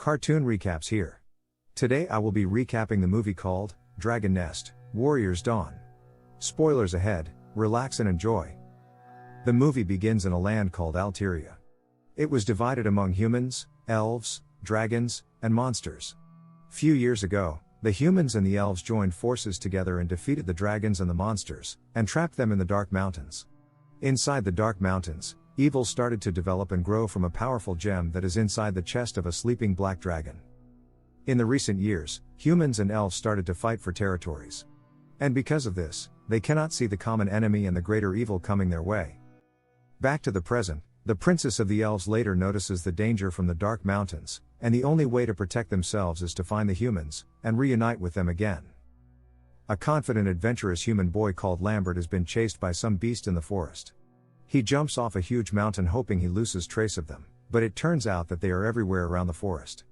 Cartoon recaps here. Today I will be recapping the movie called Dragon Nest, Warriors Dawn. Spoilers ahead, relax and enjoy. The movie begins in a land called Alteria. It was divided among humans, elves, dragons, and monsters. Few years ago, the humans and the elves joined forces together and defeated the dragons and the monsters, and trapped them in the Dark Mountains. Inside the Dark Mountains, evil started to develop and grow from a powerful gem that is inside the chest of a sleeping black dragon. In the recent years, humans and elves started to fight for territories. And because of this, they cannot see the common enemy and the greater evil coming their way. Back to the present, the princess of the elves later notices the danger from the Dark Mountains, and the only way to protect themselves is to find the humans, and reunite with them again. A confident adventurous human boy called Lambert has been chased by some beast in the forest. He jumps off a huge mountain hoping he loses trace of them, but it turns out that they are everywhere around the forest.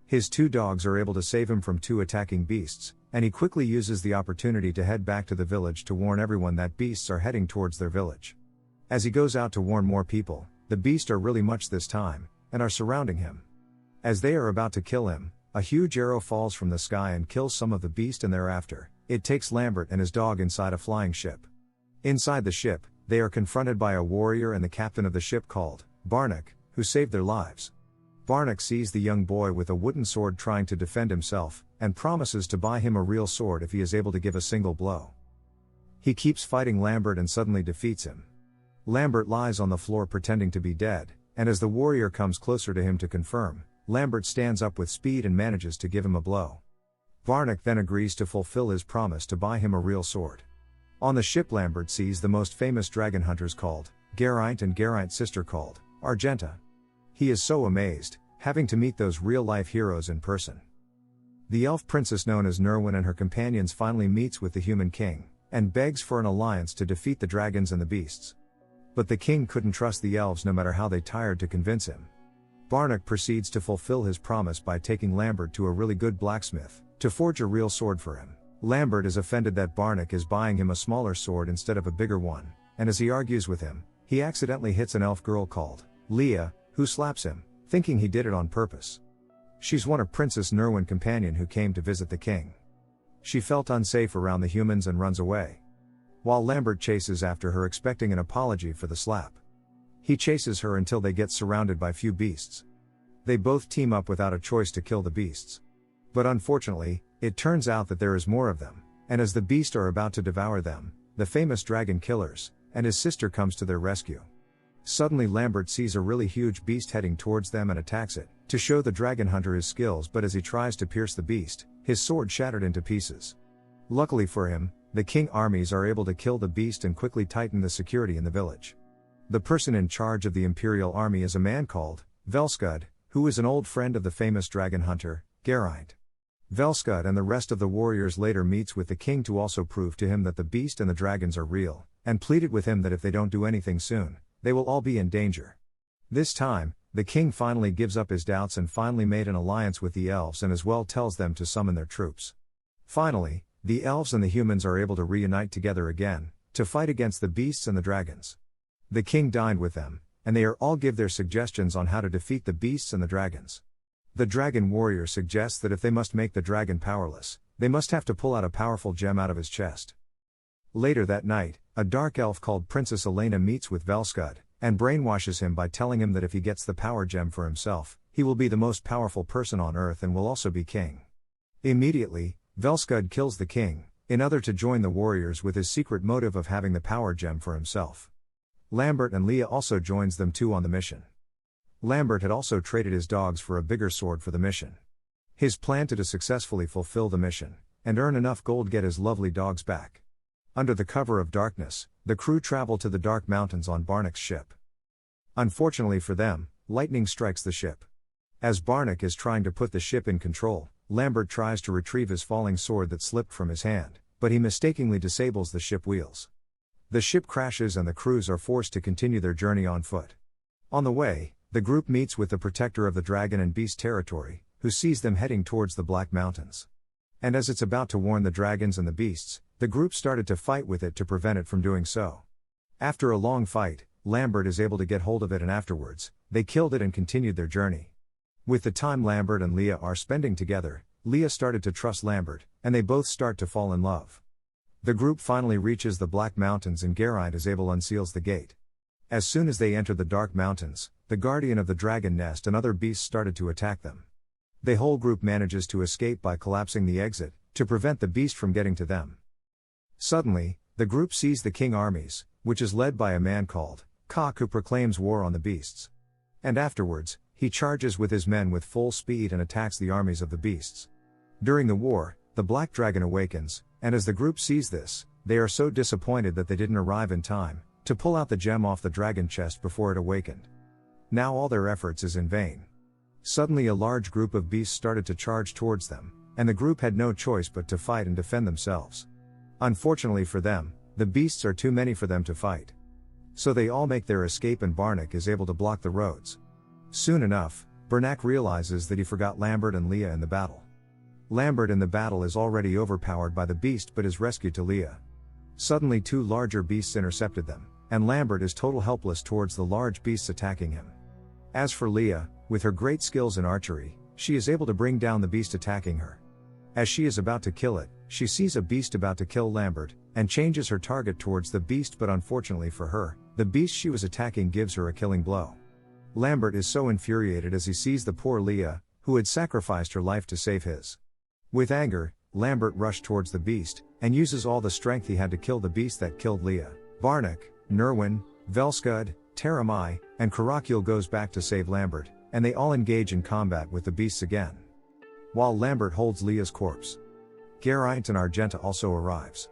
His two dogs are able to save him from two attacking beasts, and he quickly uses the opportunity to head back to the village to warn everyone that beasts are heading towards their village. As he goes out to warn more people, the beasts are really much this time, and are surrounding him. As they are about to kill him, a huge arrow falls from the sky and kills some of the beast, and thereafter, it takes Lambert and his dog inside a flying ship. Inside the ship, they are confronted by a warrior and the captain of the ship called Barnack, who saved their lives. Barnack sees the young boy with a wooden sword trying to defend himself, and promises to buy him a real sword if he is able to give a single blow. He keeps fighting Lambert and suddenly defeats him. Lambert lies on the floor pretending to be dead, and as the warrior comes closer to him to confirm, Lambert stands up with speed and manages to give him a blow. Barnack then agrees to fulfill his promise to buy him a real sword. On the ship, Lambert sees the most famous dragon hunters called Geraint and Geraint's sister called Argenta. He is so amazed, having to meet those real-life heroes in person. The elf princess known as Nerwin and her companions finally meets with the human king, and begs for an alliance to defeat the dragons and the beasts. But the king couldn't trust the elves no matter how they tried to convince him. Barnack proceeds to fulfill his promise by taking Lambert to a really good blacksmith, to forge a real sword for him. Lambert is offended that Barnack is buying him a smaller sword instead of a bigger one, and as he argues with him, he accidentally hits an elf girl called Leah, who slaps him, thinking he did it on purpose. She's one of Princess Nerwin's companion who came to visit the king. She felt unsafe around the humans and runs away, while Lambert chases after her expecting an apology for the slap. He chases her until they get surrounded by few beasts. They both team up without a choice to kill the beasts. But unfortunately, it turns out that there is more of them, and as the beasts are about to devour them, the famous dragon killers, and his sister comes to their rescue. Suddenly Lambert sees a really huge beast heading towards them and attacks it, to show the dragon hunter his skills, but as he tries to pierce the beast, his sword shattered into pieces. Luckily for him, the king armies are able to kill the beast and quickly tighten the security in the village. The person in charge of the imperial army is a man called Velscud, who is an old friend of the famous dragon hunter, Geraint. Velscud and the rest of the warriors later meets with the king to also prove to him that the beast and the dragons are real, and pleaded with him that if they don't do anything soon, they will all be in danger. This time, the king finally gives up his doubts and finally made an alliance with the elves and as well tells them to summon their troops. Finally, the elves and the humans are able to reunite together again, to fight against the beasts and the dragons. The king dined with them, and they all give their suggestions on how to defeat the beasts and the dragons. The dragon warrior suggests that if they must make the dragon powerless, they must have to pull out a powerful gem out of his chest. Later that night, a dark elf called Princess Elena meets with Velscud, and brainwashes him by telling him that if he gets the power gem for himself, he will be the most powerful person on earth and will also be king. Immediately, Velscud kills the king, in order to join the warriors with his secret motive of having the power gem for himself. Lambert and Leah also joins them too on the mission. Lambert had also traded his dogs for a bigger sword for the mission. His plan to successfully fulfill the mission, and earn enough gold get his lovely dogs back. Under the cover of darkness, the crew travel to the Dark Mountains on Barnack's ship. Unfortunately for them, lightning strikes the ship. As Barnack is trying to put the ship in control, Lambert tries to retrieve his falling sword that slipped from his hand, but he mistakenly disables the ship wheels. The ship crashes and the crews are forced to continue their journey on foot. On the way, the group meets with the protector of the dragon and beast territory, who sees them heading towards the Black Mountains. And as it's about to warn the dragons and the beasts, the group started to fight with it to prevent it from doing so. After a long fight, Lambert is able to get hold of it and afterwards, they killed it and continued their journey. With the time Lambert and Leah are spending together, Leah started to trust Lambert, and they both start to fall in love. The group finally reaches the Black Mountains and Geraint is able to unseals the gate. As soon as they enter the Dark Mountains, the guardian of the dragon nest and other beasts started to attack them. The whole group manages to escape by collapsing the exit, to prevent the beast from getting to them. Suddenly, the group sees the king armies, which is led by a man called Cock who proclaims war on the beasts. And afterwards, he charges with his men with full speed and attacks the armies of the beasts. During the war, the black dragon awakens, and as the group sees this, they are so disappointed that they didn't arrive in time to pull out the gem off the dragon chest before it awakened. Now all their efforts is in vain. Suddenly a large group of beasts started to charge towards them, and the group had no choice but to fight and defend themselves. Unfortunately for them, the beasts are too many for them to fight. So they all make their escape and Barnack is able to block the roads. Soon enough, Barnack realizes that he forgot Lambert and Leah in the battle. Lambert in the battle is already overpowered by the beast but is rescued to Leah. Suddenly two larger beasts intercepted them, and Lambert is total helpless towards the large beasts attacking him. As for Leah, with her great skills in archery, she is able to bring down the beast attacking her. As she is about to kill it, she sees a beast about to kill Lambert, and changes her target towards the beast but unfortunately for her, the beast she was attacking gives her a killing blow. Lambert is so infuriated as he sees the poor Leah, who had sacrificed her life to save his. With anger, Lambert rushed towards the beast, and uses all the strength he had to kill the beast that killed Leah. Barnack, Nerwin, Velscud, Taramai, and Karakul goes back to save Lambert, and they all engage in combat with the beasts again. While Lambert holds Leah's corpse, Geraint and Argenta also arrives.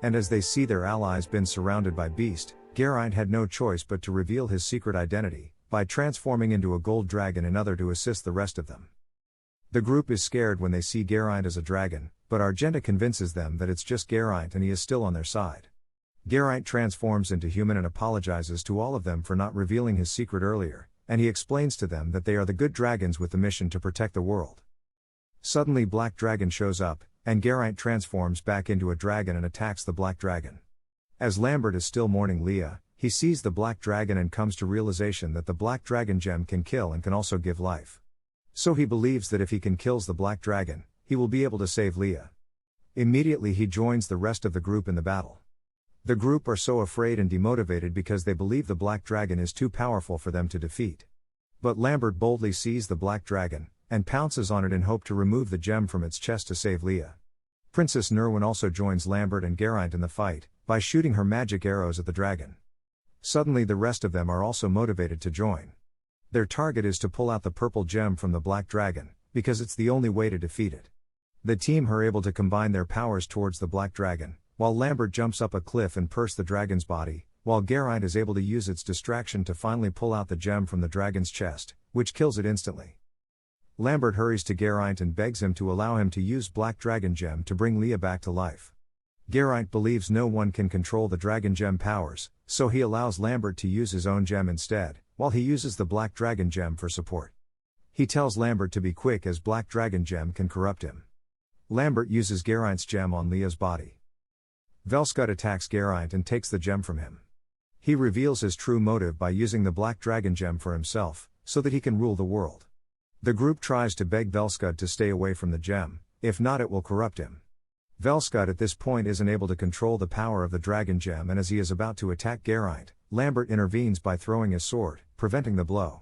And as they see their allies been surrounded by beast, Geraint had no choice but to reveal his secret identity, by transforming into a gold dragon in order to assist the rest of them. The group is scared when they see Geraint as a dragon, but Argenta convinces them that it's just Geraint and he is still on their side. Geraint transforms into human and apologizes to all of them for not revealing his secret earlier, and he explains to them that they are the good dragons with the mission to protect the world. Suddenly Black Dragon shows up, and Geraint transforms back into a dragon and attacks the Black Dragon. As Lambert is still mourning Leah, he sees the Black Dragon and comes to realization that the Black Dragon gem can kill and can also give life. So he believes that if he can kills the Black Dragon, he will be able to save Leah. Immediately he joins the rest of the group in the battle. The group are so afraid and demotivated because they believe the Black Dragon is too powerful for them to defeat. But Lambert boldly sees the Black Dragon, and pounces on it in hope to remove the gem from its chest to save Leah. Princess Nerwin also joins Lambert and Geraint in the fight, by shooting her magic arrows at the dragon. Suddenly the rest of them are also motivated to join. Their target is to pull out the purple gem from the Black Dragon, because it's the only way to defeat it. The team are able to combine their powers towards the Black Dragon, while Lambert jumps up a cliff and pierces the dragon's body, while Geraint is able to use its distraction to finally pull out the gem from the dragon's chest, which kills it instantly. Lambert hurries to Geraint and begs him to allow him to use Black Dragon Gem to bring Leah back to life. Geraint believes no one can control the Dragon Gem powers, so he allows Lambert to use his own gem instead, while he uses the Black Dragon Gem for support. He tells Lambert to be quick as Black Dragon Gem can corrupt him. Lambert uses Geraint's gem on Leah's body. Velscud attacks Geraint and takes the gem from him. He reveals his true motive by using the Black Dragon Gem for himself, so that he can rule the world. The group tries to beg Velscud to stay away from the gem, if not it will corrupt him. Velscud at this point isn't able to control the power of the Dragon Gem, and as he is about to attack Geraint, Lambert intervenes by throwing his sword, preventing the blow.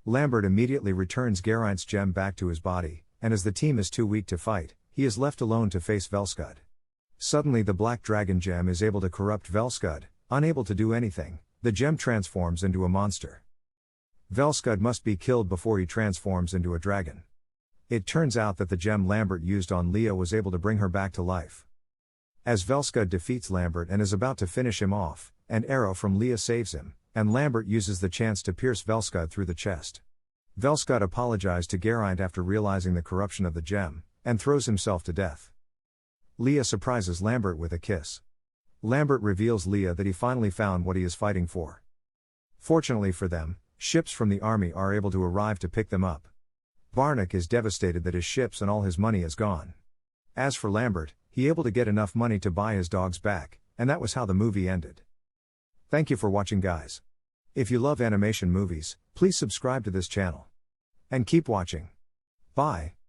Lambert immediately returns Geraint's gem back to his body, and as the team is too weak to fight, he is left alone to face Velscud. Suddenly the Black Dragon Gem is able to corrupt Velscud. Unable to do anything, the gem transforms into a monster. Velscud must be killed before he transforms into a dragon. It turns out that the gem Lambert used on Leah was able to bring her back to life. As Velscud defeats Lambert and is about to finish him off, an arrow from Leah saves him, and Lambert uses the chance to pierce Velscud through the chest. Velscud apologized to Geraint after realizing the corruption of the gem, and throws himself to death. Leah surprises Lambert with a kiss. Lambert reveals Leah that he finally found what he is fighting for. Fortunately for them, ships from the army are able to arrive to pick them up. Barnack is devastated that his ships and all his money is gone. As for Lambert, he able to get enough money to buy his dogs back, and that was how the movie ended. Thank you for watching, guys. If you love animation movies, please subscribe to this channel. And keep watching. Bye.